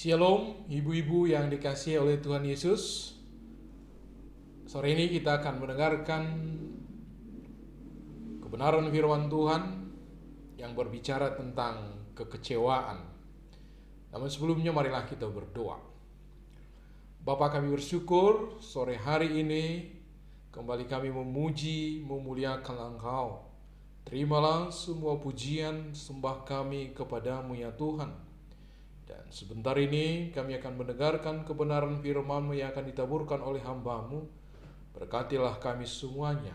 Shalom, ibu-ibu yang dikasihi oleh Tuhan Yesus. Sore ini kita akan mendengarkan kebenaran firman Tuhan yang berbicara tentang kekecewaan. Namun sebelumnya marilah kita berdoa. Bapa, kami bersyukur sore hari ini kembali kami memuji, memuliakan Engkau. Terimalah semua pujian sembah kami kepadamu ya Tuhan. Dan sebentar ini kami akan mendengarkan kebenaran firman-Mu yang akan ditaburkan oleh hamba-Mu. Berkatilah kami semuanya.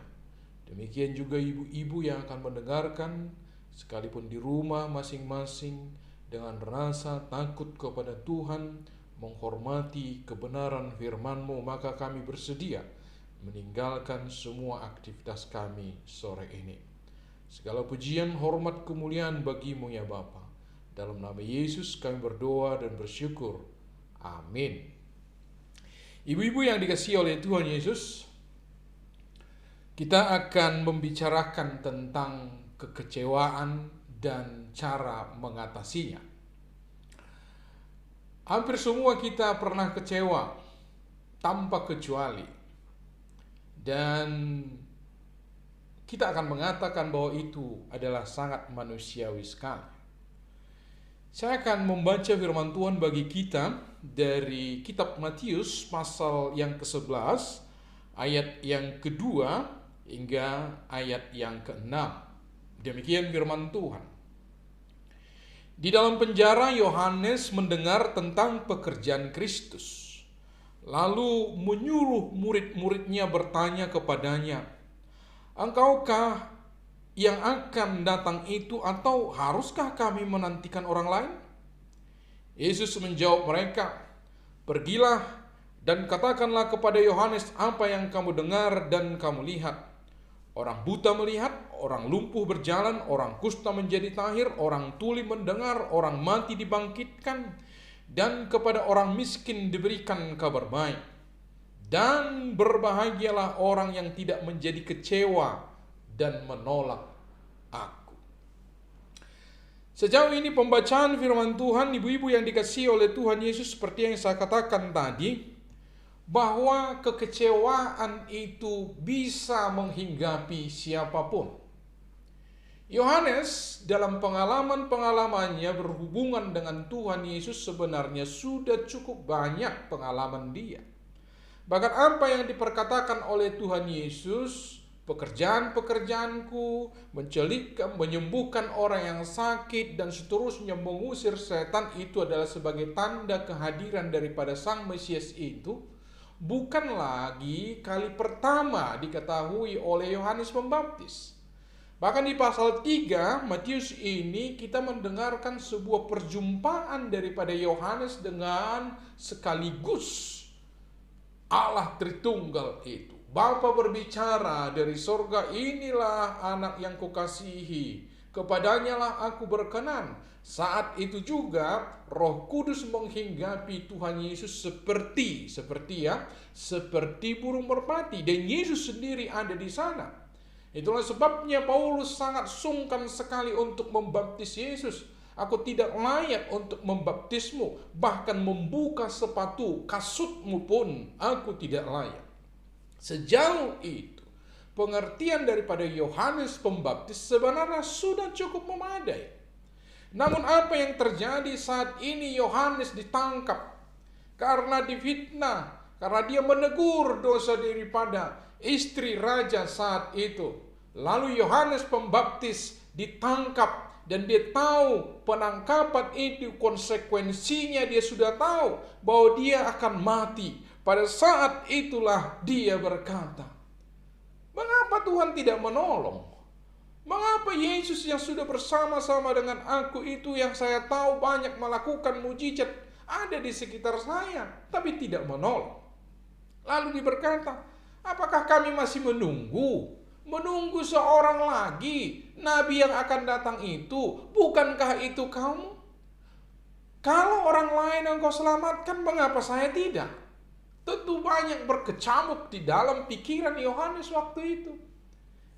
Demikian juga ibu-ibu yang akan mendengarkan, sekalipun di rumah masing-masing, dengan rasa takut kepada Tuhan, menghormati kebenaran firman-Mu, maka kami bersedia meninggalkan semua aktivitas kami sore ini. Segala pujian, hormat, kemuliaan bagi-Mu ya Bapa. Dalam nama Yesus kami berdoa dan bersyukur. Amin. Ibu-ibu yang dikasihi oleh Tuhan Yesus, kita akan membicarakan tentang kekecewaan dan cara mengatasinya. Hampir semua kita pernah kecewa, tanpa kecuali. Dan kita akan mengatakan bahwa itu adalah sangat manusiawi sekali. Saya akan membaca firman Tuhan bagi kita dari kitab Matius pasal yang ke-11, ayat yang kedua hingga ayat yang ke-6. Demikian firman Tuhan. Di dalam penjara Yohanes mendengar tentang pekerjaan Kristus, lalu menyuruh murid-muridnya bertanya kepadanya, "Engkaukah yang akan datang itu, atau haruskah kami menantikan orang lain?" Yesus menjawab mereka, "Pergilah dan katakanlah kepada Yohanes apa yang kamu dengar dan kamu lihat. Orang buta melihat, orang lumpuh berjalan, orang kusta menjadi tahir, orang tuli mendengar, orang mati dibangkitkan, dan kepada orang miskin diberikan kabar baik. Dan berbahagialah orang yang tidak menjadi kecewa dan menolak aku." Sejauh ini pembacaan firman Tuhan, ibu-ibu yang dikasihi oleh Tuhan Yesus, seperti yang saya katakan tadi, bahwa kekecewaan itu bisa menghinggapi siapapun. Yohanes dalam pengalaman-pengalamannya berhubungan dengan Tuhan Yesus sebenarnya sudah cukup banyak pengalaman dia. Bahkan apa yang diperkatakan oleh Tuhan Yesus, "Pekerjaan-pekerjaanku, menyembuhkan orang yang sakit dan seterusnya, mengusir setan," itu adalah sebagai tanda kehadiran daripada Sang Mesias itu, bukan lagi kali pertama diketahui oleh Yohanes Pembaptis. Bahkan di pasal 3 Matius ini kita mendengarkan sebuah perjumpaan daripada Yohanes dengan sekaligus Allah Tritunggal itu. Bapa berbicara dari sorga, "Inilah anak yang kukasihi, kepadanya lah aku berkenan." Saat itu juga Roh Kudus menghinggapi Tuhan Yesus seperti burung merpati, dan Yesus sendiri ada di sana. Itulah sebabnya Paulus sangat sungkan sekali untuk membaptis Yesus. "Aku tidak layak untuk membaptismu, bahkan membuka sepatu kasutmu pun aku tidak layak." Sejauh itu, pengertian daripada Yohanes Pembaptis sebenarnya sudah cukup memadai. Namun apa yang terjadi saat ini? Yohanes ditangkap karena difitnah, karena dia menegur dosa daripada istri raja saat itu. Lalu Yohanes Pembaptis ditangkap, dan dia tahu penangkapan itu konsekuensinya. Dia sudah tahu bahwa dia akan mati. Pada saat itulah dia berkata, "Mengapa Tuhan tidak menolong? Mengapa Yesus yang sudah bersama-sama dengan aku itu, yang saya tahu banyak melakukan mujizat, ada di sekitar saya, tapi tidak menolong?" Lalu dia berkata, "Apakah kami masih menunggu seorang lagi, nabi yang akan datang itu? Bukankah itu kamu? Kalau orang lain engkau selamatkan, mengapa saya tidak?" Tentu banyak berkecamuk di dalam pikiran Yohanes waktu itu.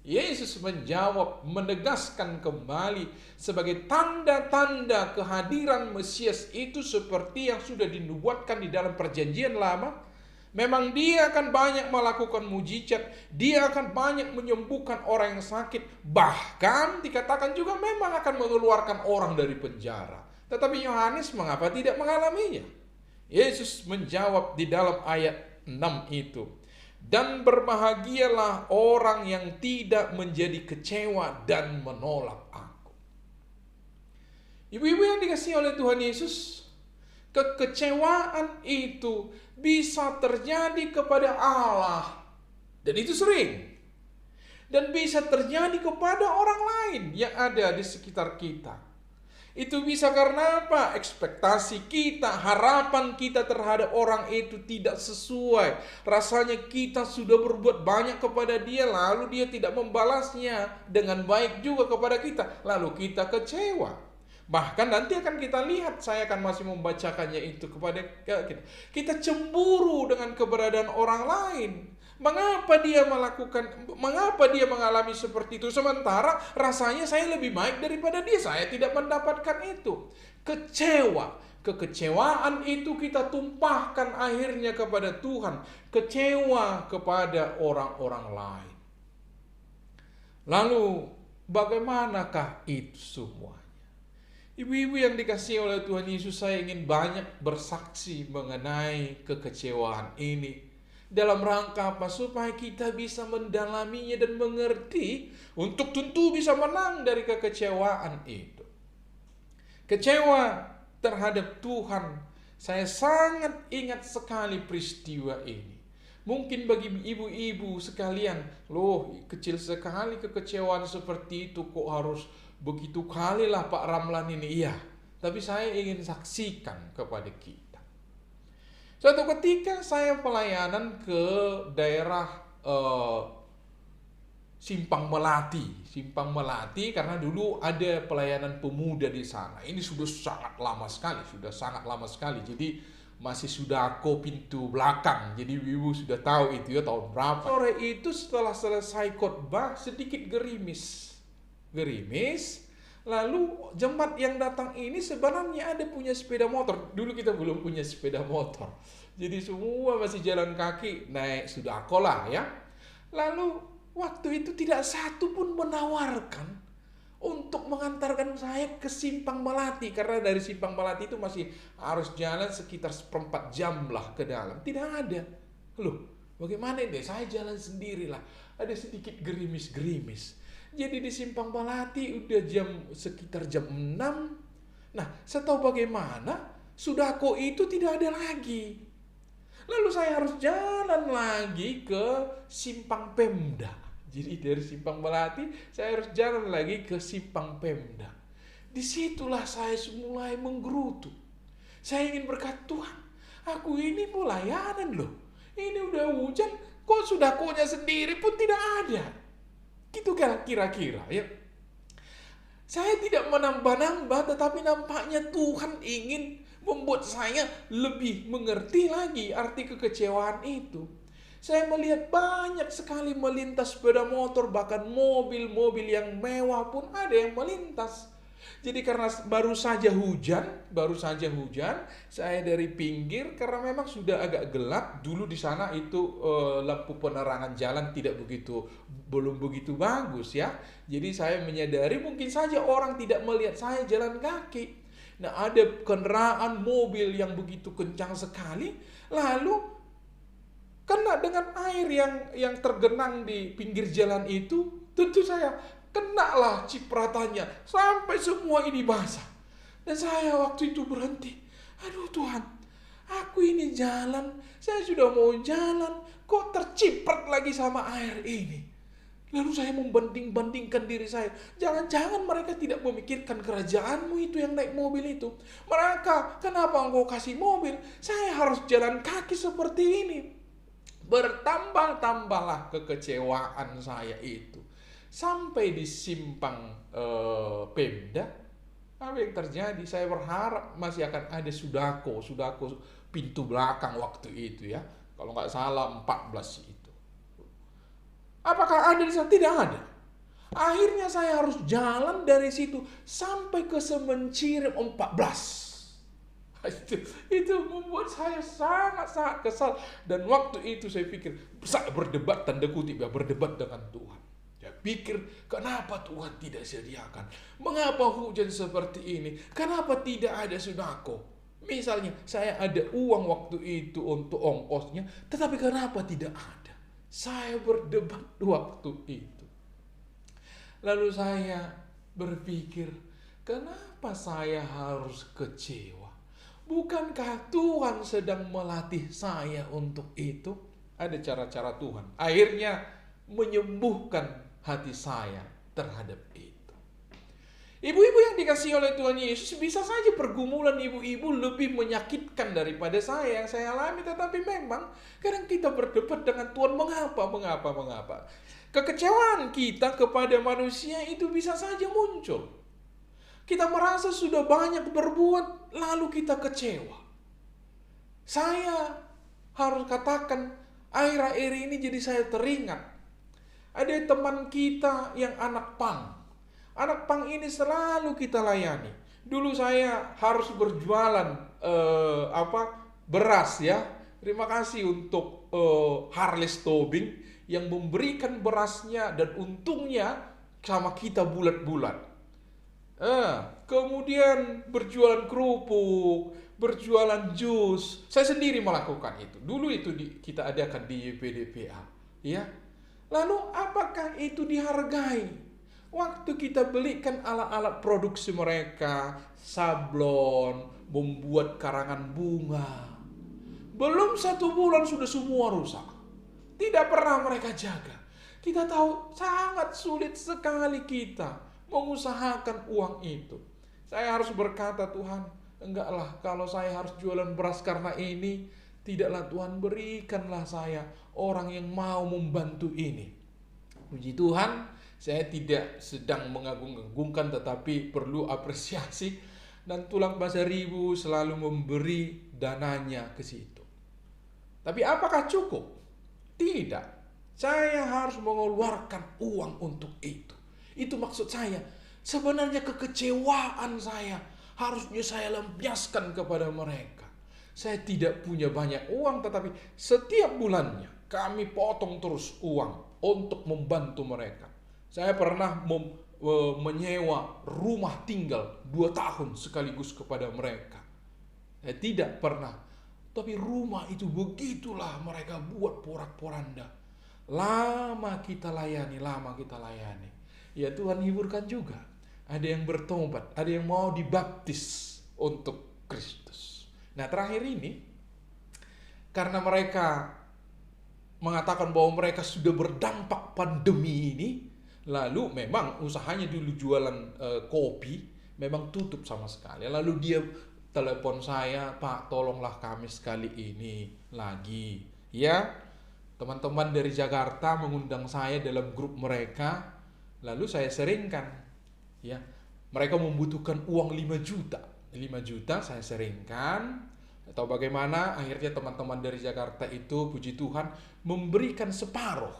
Yesus menjawab, menegaskan kembali sebagai tanda-tanda kehadiran Mesias itu seperti yang sudah dinubuatkan di dalam Perjanjian Lama. Memang dia akan banyak melakukan mujizat, dia akan banyak menyembuhkan orang yang sakit, bahkan dikatakan juga memang akan mengeluarkan orang dari penjara. Tetapi Yohanes mengapa tidak mengalaminya? Yesus menjawab di dalam ayat 6 itu, dan berbahagialah orang yang tidak menjadi kecewa dan menolak aku. Ibu-ibu yang dikasihi oleh Tuhan Yesus, kekecewaan itu bisa terjadi kepada Allah, dan itu sering, dan bisa terjadi kepada orang lain yang ada di sekitar kita. Itu bisa karena apa? Ekspektasi kita, harapan kita terhadap orang itu tidak sesuai. Rasanya kita sudah berbuat banyak kepada dia, lalu dia tidak membalasnya dengan baik juga kepada kita, lalu kita kecewa. Bahkan nanti akan kita lihat, saya akan masih membacakannya itu kepada kita. Kita cemburu dengan keberadaan orang lain. Mengapa dia mengalami seperti itu, sementara rasanya saya lebih baik daripada dia, saya tidak mendapatkan itu. Kekecewaan itu kita tumpahkan akhirnya kepada Tuhan, kecewa kepada orang-orang lain. Lalu bagaimanakah itu semua? Ibu-ibu yang dikasihi oleh Tuhan Yesus, saya ingin banyak bersaksi mengenai kekecewaan ini. Dalam rangka apa? Supaya kita bisa mendalaminya dan mengerti untuk tentu bisa menang dari kekecewaan itu. Kecewa terhadap Tuhan. Saya sangat ingat sekali peristiwa ini. Mungkin bagi ibu-ibu sekalian, loh kecil sekali kekecewaan seperti itu, kok harus begitu kali lah Pak Ramlan ini. Iya, tapi saya ingin saksikan kepada kita. Suatu ketika saya pelayanan ke daerah Simpang Melati karena dulu ada pelayanan pemuda di sana. Ini sudah sangat lama sekali. Jadi masih Sudako pintu belakang. Jadi ibu sudah tahu itu ya, tahun berapa. Sore itu setelah selesai khotbah sedikit gerimis. Lalu jemaat yang datang ini sebenarnya ada punya sepeda motor. Dulu kita belum punya sepeda motor, jadi semua masih jalan kaki naik Sudako lah ya. Lalu waktu itu tidak satu pun menawarkan untuk mengantarkan saya ke Simpang Melati, karena dari Simpang Melati itu masih harus jalan sekitar 1/4 jam lah ke dalam. Tidak ada. Loh, bagaimana ini? Saya jalan sendirilah. Ada sedikit gerimis. Jadi di Simpang Melati udah sekitar jam 6. Nah, setahu bagaimana Sudako itu tidak ada lagi. Lalu saya harus jalan lagi ke Simpang Pemda. Jadi dari Simpang Melati saya harus jalan lagi ke Simpang Pemda. Disitulah saya mulai menggerutu. Saya ingin berkata, Tuhan, aku ini pelayanan loh. Ini udah hujan, kok Sudakonya sendiri pun tidak ada. Gitu kira-kira ya. Saya tidak menambah-nambah, tetapi nampaknya Tuhan ingin membuat saya lebih mengerti lagi arti kekecewaan itu. Saya melihat banyak sekali melintas sepeda motor, bahkan mobil-mobil yang mewah pun ada yang melintas. Jadi karena baru saja hujan, saya dari pinggir karena memang sudah agak gelap. Dulu di sana itu lampu penerangan jalan belum begitu bagus ya. Jadi saya menyadari mungkin saja orang tidak melihat saya jalan kaki. Nah, ada kendaraan mobil yang begitu kencang sekali, lalu kena dengan air yang tergenang di pinggir jalan itu. Tentu saya kenalah cipratannya sampai semua ini basah. Dan saya waktu itu berhenti. Aduh Tuhan, aku ini jalan, saya sudah mau jalan, kok terciprat lagi sama air ini. Lalu saya membanding-bandingkan diri saya. Jangan-jangan mereka tidak memikirkan kerajaanmu itu yang naik mobil itu. Mereka, kenapa engkau kasih mobil? Saya harus jalan kaki seperti ini. Bertambah-tambahlah kekecewaan saya itu. Sampai di Simpang Pemda, apa yang terjadi? Saya berharap masih akan ada Sudako pintu belakang waktu itu ya. Kalau nggak salah 14 itu. Apakah ada di sana? Tidak ada. Akhirnya saya harus jalan dari situ sampai ke Semencirim 14. Itu membuat saya sangat-sangat kesal. Dan waktu itu saya pikir, saya berdebat, tanda kutip ya, berdebat dengan Tuhan. Saya pikir, kenapa Tuhan tidak sediakan? Mengapa hujan seperti ini? Kenapa tidak ada sudako? Misalnya, saya ada uang waktu itu untuk ongkosnya, tetapi kenapa tidak ada? Saya berdebat waktu itu. Lalu saya berpikir, kenapa saya harus kecewa? Bukankah Tuhan sedang melatih saya untuk itu? Ada cara-cara Tuhan. Akhirnya menyembuhkan hati saya terhadap itu. Ibu-ibu yang dikasihi oleh Tuhan Yesus, bisa saja pergumulan ibu-ibu lebih menyakitkan daripada saya yang saya alami. Tetapi memang kadang kita berdebat dengan Tuhan, mengapa. Kekecewaan kita kepada manusia itu bisa saja muncul. Kita merasa sudah banyak berbuat, lalu kita kecewa. Saya harus katakan, akhir-akhir ini jadi saya teringat. Ada teman kita yang anak pang. Anak pang ini selalu kita layani. Dulu saya harus berjualan beras ya. Terima kasih untuk Harles Tobing yang memberikan berasnya dan untungnya sama kita bulat-bulat. Kemudian berjualan kerupuk, berjualan jus. Saya sendiri melakukan itu. Dulu itu kita adakan di YPDPA, ya. Lalu apakah itu dihargai? Waktu kita belikan alat-alat produksi mereka, sablon, membuat karangan bunga, belum 1 bulan sudah semua rusak. Tidak pernah mereka jaga. Kita tahu sangat sulit sekali kita mengusahakan uang itu. Saya harus berkata, Tuhan, enggaklah, kalau saya harus jualan beras karena ini, tidaklah Tuhan, berikanlah saya orang yang mau membantu ini. Puji Tuhan, saya tidak sedang mengagung-agungkan, tetapi perlu apresiasi, dan Tulang Pasaribu selalu memberi dananya ke situ. Tapi apakah cukup? Tidak. Saya harus mengeluarkan uang untuk itu. Itu maksud saya. Sebenarnya kekecewaan saya harusnya saya lampiaskan kepada mereka. Saya tidak punya banyak uang, tetapi setiap bulannya kami potong terus uang untuk membantu mereka. Saya pernah menyewa rumah tinggal 2 tahun sekaligus kepada mereka. Saya tidak pernah. Tapi rumah itu begitulah mereka buat porak-poranda. Lama kita layani. Ya Tuhan hiburkan juga. Ada yang bertobat, ada yang mau dibaptis untuk Kristus. Nah terakhir ini, karena mereka mengatakan bahwa mereka sudah berdampak pandemi ini, lalu memang usahanya dulu jualan kopi, memang tutup sama sekali. Lalu dia telepon saya, Pak, tolonglah kami sekali ini lagi. Ya, teman-teman dari Jakarta mengundang saya dalam grup mereka, lalu saya seringkan. Ya, mereka membutuhkan uang 5 juta. 5 juta saya seringkan. Atau bagaimana akhirnya teman-teman dari Jakarta itu, puji Tuhan, memberikan separuh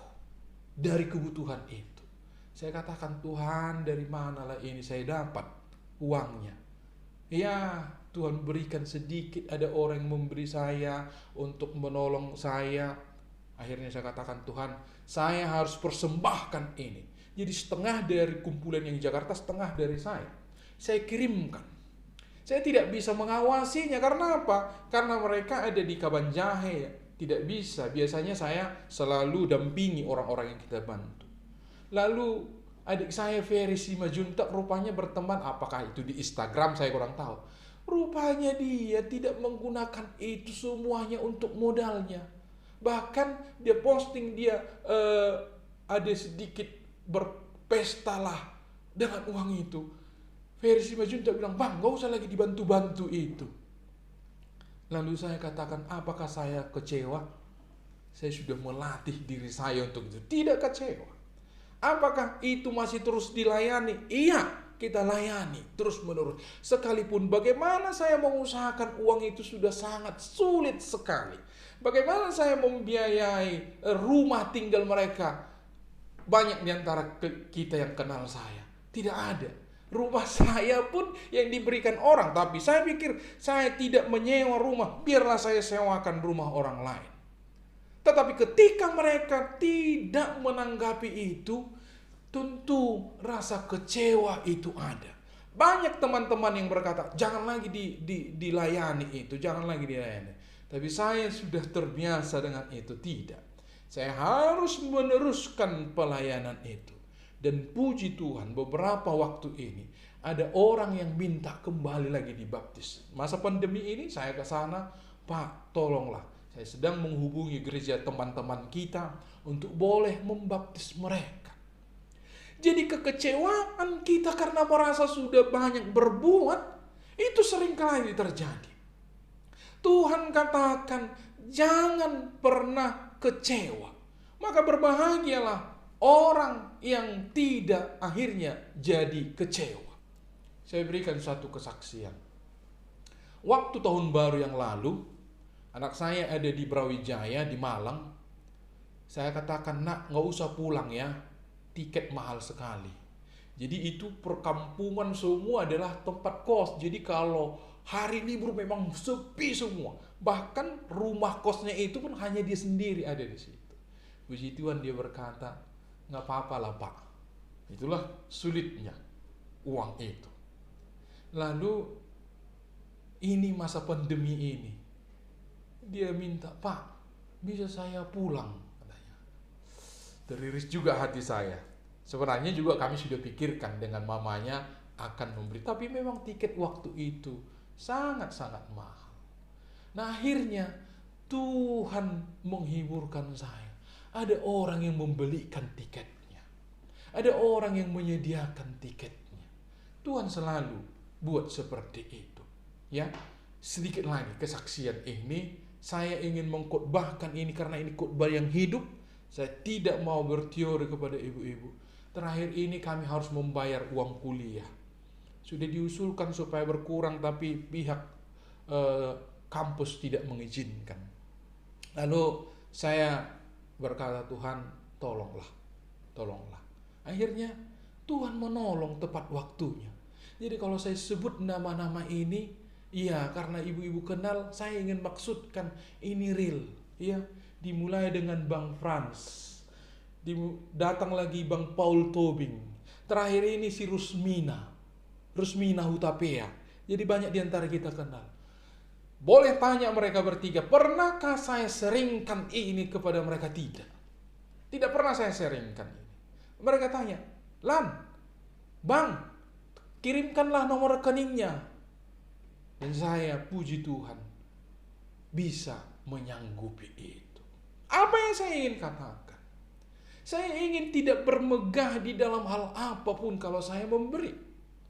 dari kebutuhan itu. Saya katakan, Tuhan, dari manalah ini saya dapat uangnya? Ya, Tuhan berikan sedikit, ada orang yang memberi saya untuk menolong saya. Akhirnya saya katakan, Tuhan, saya harus persembahkan ini. Jadi setengah dari kumpulan yang di Jakarta, setengah dari saya kirimkan. Saya tidak bisa mengawasinya, karena apa? Karena mereka ada di Kabanjahe, tidak bisa. Biasanya saya selalu dampingi orang-orang yang kita bantu. Lalu adik saya Ferry Simajuntak rupanya berteman, apakah itu di Instagram, saya kurang tahu. Rupanya dia tidak menggunakan itu semuanya untuk modalnya. Bahkan dia posting, dia ada sedikit berpestalah dengan uang itu. Ferry Simajuntak bilang, Bang, gak usah lagi dibantu-bantu itu. Lalu saya katakan, apakah saya kecewa? Saya sudah melatih diri saya untuk itu. Tidak kecewa. Apakah itu masih terus dilayani? Iya, kita layani terus menerus. Sekalipun bagaimana saya mengusahakan uang itu sudah sangat sulit sekali. Bagaimana saya membiayai rumah tinggal mereka? banyak di antara kita yang kenal saya? Tidak ada. Rumah saya pun yang diberikan orang, tapi saya pikir saya tidak menyewa rumah, biarlah saya sewakan rumah orang lain. Tetapi ketika mereka tidak menanggapi itu, tentu rasa kecewa itu ada. Banyak teman-teman yang berkata, jangan lagi dilayani itu, jangan lagi dilayani. Tapi saya sudah terbiasa dengan itu. Tidak. Saya harus meneruskan pelayanan itu. Dan puji Tuhan, beberapa waktu ini ada orang yang minta kembali lagi dibaptis. Masa pandemi ini saya ke sana, Pak, tolonglah. Saya sedang menghubungi gereja teman-teman kita untuk boleh membaptis mereka. Jadi kekecewaan kita karena merasa sudah banyak berbuat, itu seringkali terjadi. Tuhan katakan, jangan pernah kecewa. Maka berbahagialah orang yang tidak akhirnya jadi kecewa. Saya berikan satu kesaksian. Waktu tahun baru yang lalu, anak saya ada di Brawijaya, di Malang. Saya katakan, nak, gak usah pulang ya. Tiket mahal sekali. Jadi itu perkampungan semua adalah tempat kos. Jadi kalau hari libur memang sepi semua. Bahkan rumah kosnya itu pun hanya dia sendiri ada di situ. Puji Tuhan, dia berkata, nggak apa-apa lah Pak. Itulah sulitnya uang itu. Lalu ini masa pandemi ini, dia minta, Pak, bisa saya pulang? Teriris juga hati saya. Sebenarnya juga kami sudah pikirkan dengan mamanya akan memberi. Tapi memang tiket waktu itu sangat-sangat mahal. Nah akhirnya Tuhan menghiburkan saya. Ada orang yang membelikan tiketnya. Ada orang yang menyediakan tiketnya. Tuhan selalu buat seperti itu. Ya, sedikit lagi kesaksian ini. Saya ingin mengkhotbahkan ini karena ini khotbah yang hidup. Saya tidak mau berteori kepada ibu-ibu. Terakhir ini kami harus membayar uang kuliah. Sudah diusulkan supaya berkurang, tapi pihak kampus tidak mengizinkan. Lalu saya berkata, Tuhan tolonglah. Akhirnya Tuhan menolong tepat waktunya. Jadi kalau saya sebut nama-nama ini, iya karena ibu-ibu kenal, saya ingin maksudkan ini real. Ya. Dimulai dengan Bang Frans, datang lagi Bang Paul Tobing, terakhir ini si Rusmina Hutapea. Jadi banyak di antara kita kenal. Boleh tanya mereka bertiga, pernahkah saya seringkan ini kepada mereka? Tidak pernah saya seringkan ini. Mereka tanya, Lan, Bang, kirimkanlah nomor rekeningnya. Dan saya puji Tuhan bisa menyanggupi itu. Apa yang saya ingin katakan? Saya ingin tidak bermegah di dalam hal apapun kalau saya memberi.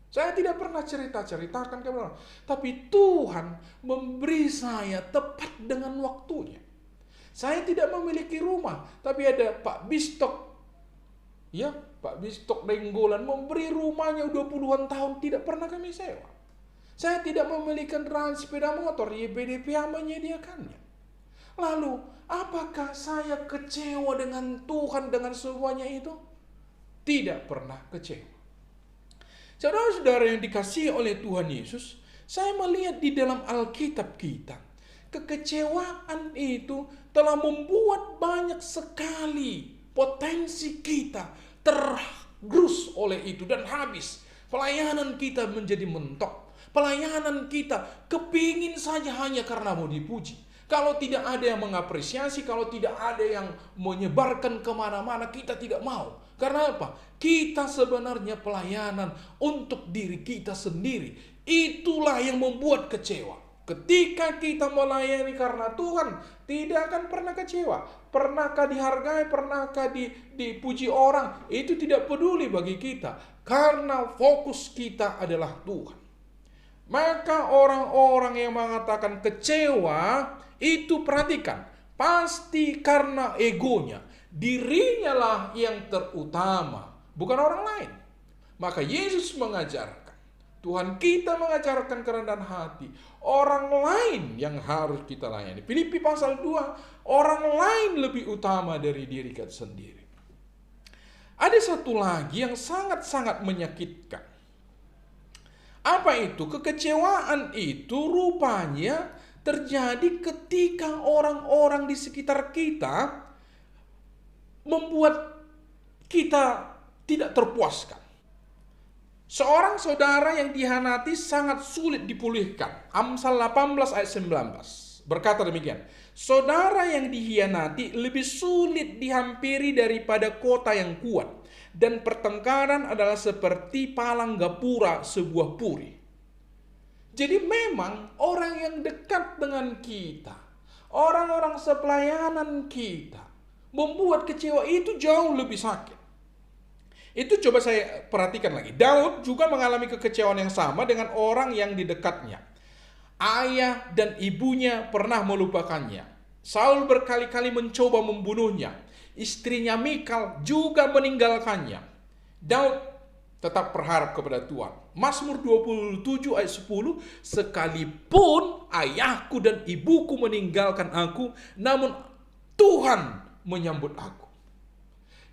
Saya tidak pernah ceritakan kepada orang. Tapi Tuhan memberi saya tepat dengan waktunya. Saya tidak memiliki rumah. Tapi ada Pak Bistok. Ya, Pak Bistok Denggolan memberi rumahnya 20-an tahun. Tidak pernah kami sewa. Saya tidak memiliki kendaraan sepeda motor. YPDPA menyediakannya. Lalu, apakah saya kecewa dengan Tuhan dengan semuanya itu? Tidak pernah kecewa. Saudara-saudara yang dikasihi oleh Tuhan Yesus, saya melihat di dalam Alkitab kita, kekecewaan itu telah membuat banyak sekali potensi kita tergerus oleh itu dan habis. Pelayanan kita menjadi mentok. Pelayanan kita kepingin saja hanya karena mau dipuji. Kalau tidak ada yang mengapresiasi, kalau tidak ada yang menyebarkan kemana-mana, kita tidak mau. Karena apa? Kita sebenarnya pelayanan untuk diri kita sendiri. Itulah yang membuat kecewa. Ketika kita melayani karena Tuhan, tidak akan pernah kecewa. Pernahkah dihargai, pernahkah dipuji orang, itu tidak peduli bagi kita. Karena fokus kita adalah Tuhan. Maka orang-orang yang mengatakan kecewa, itu perhatikan, pasti karena egonya. Dirinya lah yang terutama, bukan orang lain. Maka Yesus mengajarkan, Tuhan kita mengajarkan kerendahan hati. Orang lain yang harus kita layani. Filipi pasal 2, orang lain lebih utama dari diri kita sendiri. Ada satu lagi yang sangat-sangat menyakitkan. Apa itu? Kekecewaan itu rupanya terjadi ketika orang-orang di sekitar kita membuat kita tidak terpuaskan. Seorang saudara yang dihianati sangat sulit dipulihkan. Amsal 18 ayat 19 berkata demikian. Saudara yang dihianati lebih sulit dihampiri daripada kota yang kuat. Dan pertengkaran adalah seperti palang gapura sebuah puri. Jadi memang orang yang dekat dengan kita, orang-orang sepelayanan kita, membuat kecewa itu jauh lebih sakit. Itu coba saya perhatikan lagi. Daud juga mengalami kekecewaan yang sama dengan orang yang di dekatnya. Ayah dan ibunya pernah melupakannya. Saul berkali-kali mencoba membunuhnya. Istrinya Mikal juga meninggalkannya. Daud tetap berharap kepada Tuhan. Mazmur 27 ayat 10, sekalipun ayahku dan ibuku meninggalkan aku, namun Tuhan menyambut aku.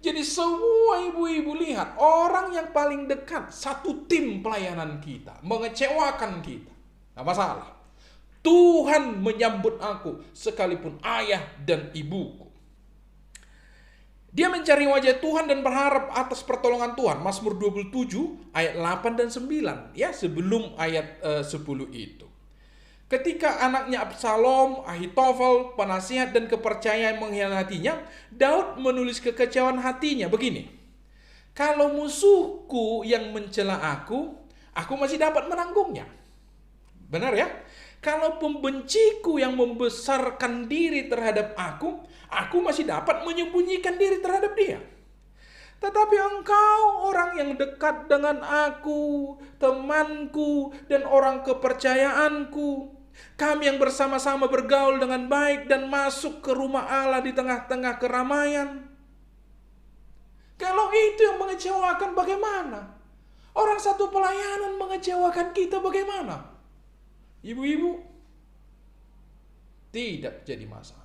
Jadi semua ibu-ibu lihat, orang yang paling dekat, satu tim pelayanan kita, mengecewakan kita. Tidak masalah. Tuhan menyambut aku, sekalipun ayah dan ibuku. Dia mencari wajah Tuhan dan berharap atas pertolongan Tuhan. Mazmur 27 ayat 8 dan 9. Ya, sebelum ayat 10 itu. Ketika anaknya Absalom, Ahitofel, penasihat dan kepercayaan mengkhianatinya, Daud menulis kekecewaan hatinya begini. Kalau musuhku yang mencela aku masih dapat menanggungnya. Benar ya? Kalau pembenciku yang membesarkan diri terhadap aku masih dapat menyembunyikan diri terhadap dia. Tetapi engkau, orang yang dekat dengan aku, temanku, dan orang kepercayaanku, kami yang bersama-sama bergaul dengan baik dan masuk ke rumah Allah di tengah-tengah keramaian. Kalau itu yang mengecewakan, bagaimana? Orang satu pelayanan mengecewakan kita, bagaimana? Ibu-ibu, tidak jadi masalah.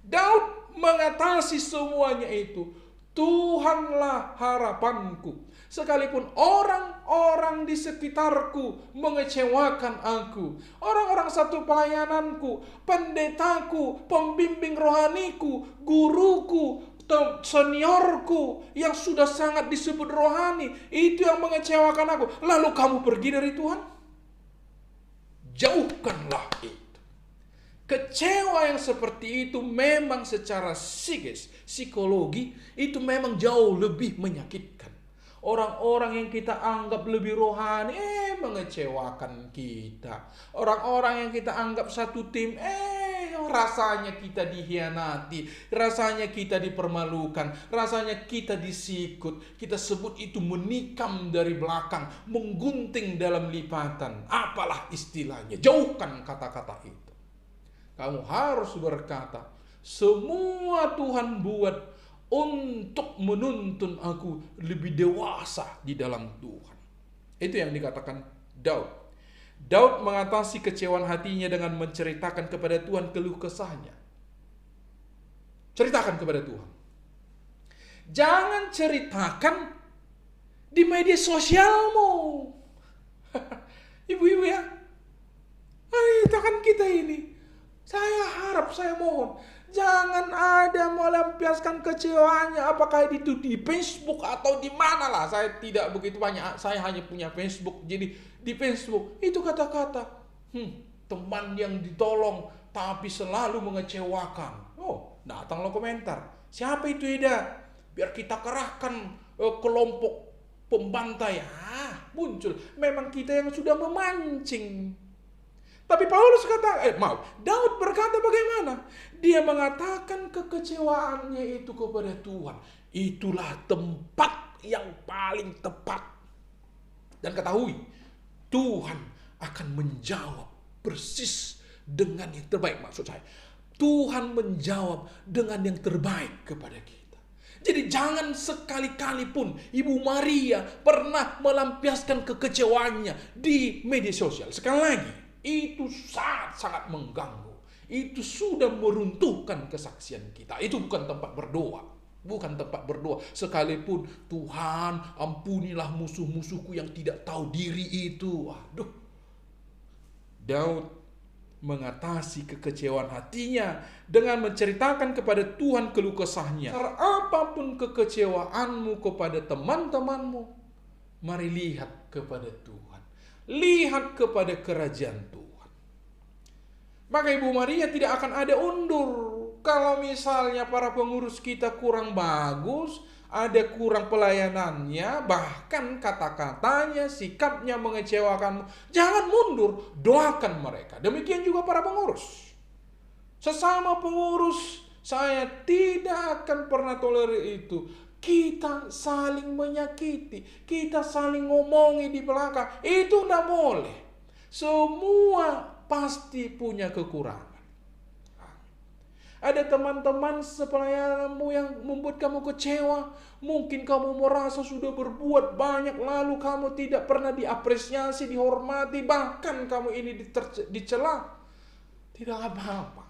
Daud mengatasi semuanya itu. Tuhanlah harapanku. Sekalipun orang-orang di sekitarku mengecewakan aku, orang-orang satu pelayananku, pendetaku, pembimbing rohaniku, guruku, seniorku yang sudah sangat disebut rohani, itu yang mengecewakan aku. Lalu kamu pergi dari Tuhan? Jauhkanlah itu. Kecewa yang seperti itu memang secara psikologi itu memang jauh lebih menyakitkan. Orang-orang yang kita anggap lebih rohani mengecewakan kita. Orang-orang yang kita anggap satu tim rasanya kita dikhianati, rasanya kita dipermalukan, rasanya kita disikut. Kita sebut itu menikam dari belakang, menggunting dalam lipatan. Apalah istilahnya, jauhkan kata-kata itu. Kamu harus berkata, semua Tuhan buat untuk menuntun aku lebih dewasa di dalam Tuhan. Itu yang dikatakan Daud. Daud mengatasi kecewaan hatinya dengan menceritakan kepada Tuhan keluh kesahnya. Ceritakan kepada Tuhan. Jangan ceritakan di media sosialmu. Ibu-ibu ya. Kita ini. Saya harap, saya mohon, jangan ada melampiaskan kecewaannya, apakah itu di Facebook atau di mana lah. Saya tidak begitu banyak, saya hanya punya Facebook. Jadi di Facebook itu kata-kata, teman yang ditolong tapi selalu mengecewakan. Datanglah komentar, siapa itu Ida? Biar kita kerahkan kelompok pembantai. Muncul, memang kita yang sudah memancing. Tapi Daud berkata bagaimana? Dia mengatakan kekecewaannya itu kepada Tuhan. Itulah tempat yang paling tepat. Dan ketahui, Tuhan akan menjawab persis dengan yang terbaik. Maksud saya, Tuhan menjawab dengan yang terbaik kepada kita. Jadi jangan sekali-kali pun Ibu Maria pernah melampiaskan kekecewaannya di media sosial. Sekali lagi, itu sangat-sangat mengganggu. Itu sudah meruntuhkan kesaksian kita. Itu bukan tempat berdoa. bukan tempat berdoa. Sekalipun Tuhan ampunilah musuh-musuhku yang tidak tahu diri itu. Waduh. Daud mengatasi kekecewaan hatinya dengan menceritakan kepada Tuhan keluh kesahnya. Apapun kekecewaanmu kepada teman-temanmu, mari lihat kepada Tuhan. Lihat kepada kerajaan Tuhan. Maka Ibu Maria tidak akan ada undur. Kalau misalnya para pengurus kita kurang bagus, ada kurang pelayanannya, bahkan kata-katanya, sikapnya mengecewakanmu, jangan mundur, doakan mereka. Demikian juga para pengurus. Sesama pengurus, saya tidak akan pernah tolerir itu. Kita saling menyakiti, kita saling ngomongi di belakang, itu tidak boleh. Semua pasti punya kekurangan. Ada teman-teman sepelayananmu yang membuat kamu kecewa. Mungkin kamu merasa sudah berbuat banyak, lalu kamu tidak pernah diapresiasi, dihormati, bahkan kamu ini dicela. Tidak apa-apa.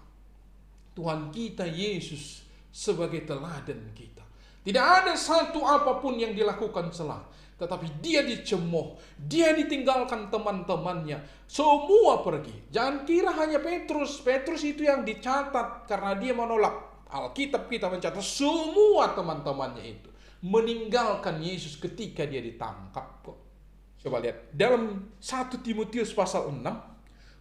Tuhan kita Yesus sebagai teladan kita. Tidak ada satu apapun yang dilakukan salah. Tetapi dia dicemooh, dia ditinggalkan teman-temannya, semua pergi. Jangan kira hanya Petrus. Petrus itu yang dicatat karena dia menolak. Alkitab kita mencatat semua teman-temannya itu meninggalkan Yesus ketika dia ditangkap kok. Coba lihat dalam 1 Timotius pasal 6,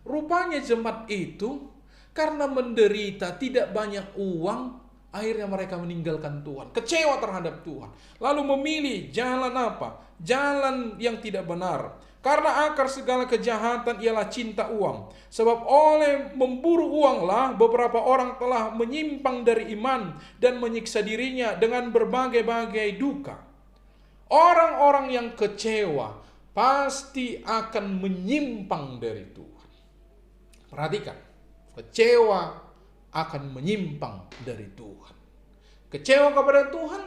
rupanya jemaat itu karena menderita tidak banyak uang, akhirnya mereka meninggalkan Tuhan, kecewa terhadap Tuhan, lalu memilih jalan apa? Jalan yang tidak benar. Karena akar segala kejahatan ialah cinta uang. Sebab oleh memburu uanglah beberapa orang telah menyimpang dari iman dan menyiksa dirinya dengan berbagai-bagai duka. Orang-orang yang kecewa pasti akan menyimpang dari Tuhan. Perhatikan, kecewa akan menyimpang dari Tuhan. Kecewa kepada Tuhan,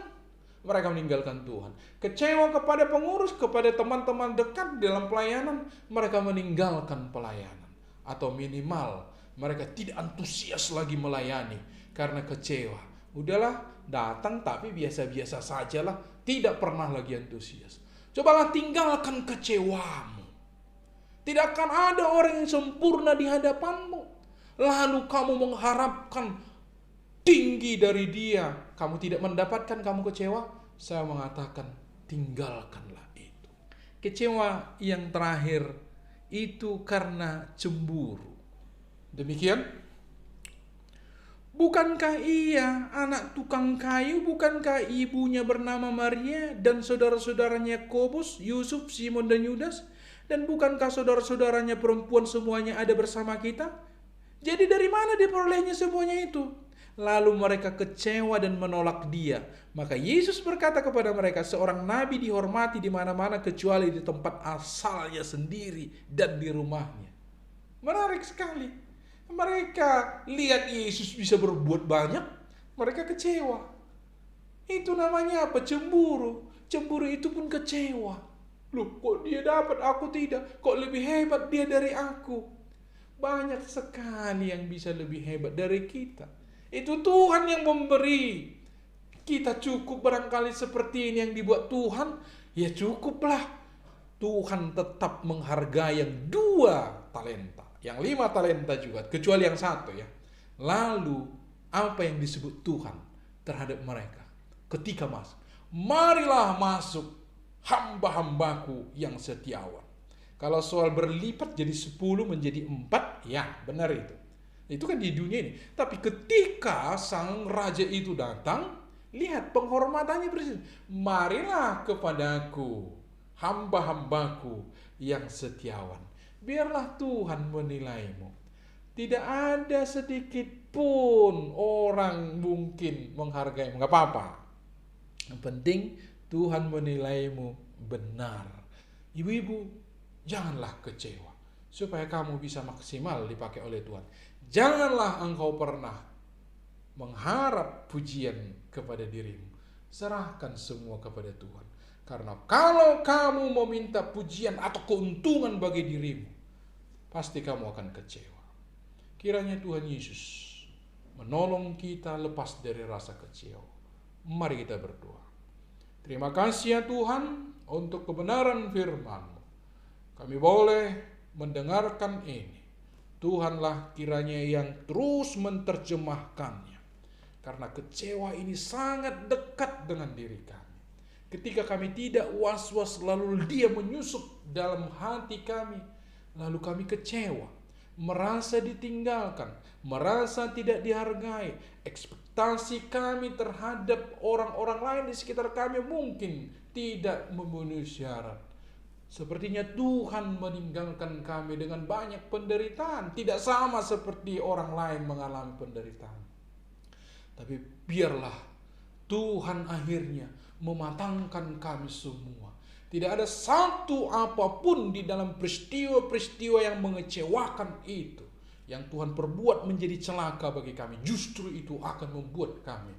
mereka meninggalkan Tuhan. Kecewa kepada pengurus, kepada teman-teman dekat dalam pelayanan, mereka meninggalkan pelayanan. Atau minimal, mereka tidak antusias lagi melayani karena kecewa. Udahlah, datang tapi biasa-biasa sajalah, tidak pernah lagi antusias. Cobalah tinggalkan kecewamu. Tidak akan ada orang yang sempurna di hadapanmu. Lalu kamu mengharapkan tinggi dari dia, kamu tidak mendapatkan, kamu kecewa. Saya mengatakan, tinggalkanlah itu. Kecewa yang terakhir itu karena cemburu. Demikian. Bukankah ia anak tukang kayu? Bukankah ibunya bernama Maria dan saudara-saudaranya Yakobus, Yusuf, Simon dan Yudas? Dan bukankah saudara-saudaranya perempuan semuanya ada bersama kita? Jadi dari mana diperolehnya semuanya itu? Lalu mereka kecewa dan menolak dia. Maka Yesus berkata kepada mereka, seorang nabi dihormati di mana-mana kecuali di tempat asalnya sendiri dan di rumahnya. Menarik sekali. Mereka lihat Yesus bisa berbuat banyak, mereka kecewa. Itu namanya apa? Cemburu. Cemburu itu pun kecewa. Loh, kok dia dapat, aku tidak? Kok lebih hebat dia dari aku? Banyak sekali yang bisa lebih hebat dari kita. Itu Tuhan yang memberi. Kita cukup barangkali seperti ini yang dibuat Tuhan, ya cukuplah. Tuhan tetap menghargai yang 2 talenta, yang 5 talenta juga, kecuali yang 1 ya. Lalu apa yang disebut Tuhan terhadap mereka ketika masuk? Marilah masuk hamba-hambaku yang setiawan. Kalau soal berlipat jadi 10 menjadi 4, ya benar itu. Itu kan di dunia ini. Tapi ketika sang raja itu datang, lihat penghormatannya persis. Marilah kepadaku, hamba-hambaku yang setiawan. Biarlah Tuhan menilaimu. Tidak ada sedikit pun orang mungkin menghargaimu. Gak apa-apa. Yang penting Tuhan menilaimu benar. Ibu-ibu, janganlah kecewa. Supaya kamu bisa maksimal dipakai oleh Tuhan. Janganlah engkau pernah mengharap pujian kepada dirimu. Serahkan semua kepada Tuhan. Karena kalau kamu meminta pujian atau keuntungan bagi dirimu, pasti kamu akan kecewa. Kiranya Tuhan Yesus menolong kita lepas dari rasa kecewa. Mari kita berdoa. Terima kasih ya Tuhan untuk kebenaran firman-Mu. Kami boleh mendengarkan ini. Tuhanlah kiranya yang terus menerjemahkannya. Karena kecewa ini sangat dekat dengan diri kami. Ketika kami tidak was-was, lalu dia menyusup dalam hati kami. Lalu kami kecewa, merasa ditinggalkan, merasa tidak dihargai. Ekspektasi kami terhadap orang-orang lain di sekitar kami mungkin tidak memenuhi syarat. Sepertinya Tuhan meninggalkan kami dengan banyak penderitaan. Tidak sama seperti orang lain mengalami penderitaan. Tapi biarlah Tuhan akhirnya mematangkan kami semua. Tidak ada satu apapun di dalam peristiwa-peristiwa yang mengecewakan itu yang Tuhan perbuat menjadi celaka bagi kami. Justru itu akan membuat kami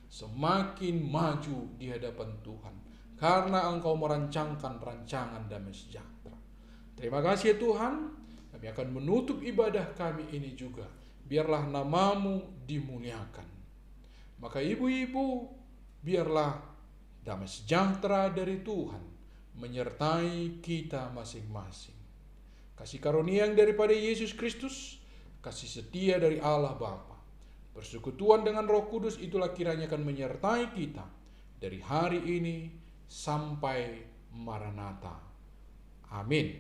semakin maju di hadapan Tuhan. Karena Engkau merancangkan rancangan damai sejahtera. Terima kasih Tuhan. Kami akan menutup ibadah kami ini juga. Biarlah nama-Mu dimuliakan. Maka ibu-ibu, biarlah damai sejahtera dari Tuhan menyertai kita masing-masing. Kasih karunia yang daripada Yesus Kristus, kasih setia dari Allah Bapa, persekutuan dengan Roh Kudus itulah kiranya akan menyertai kita dari hari ini sampai Maranatha. Amin.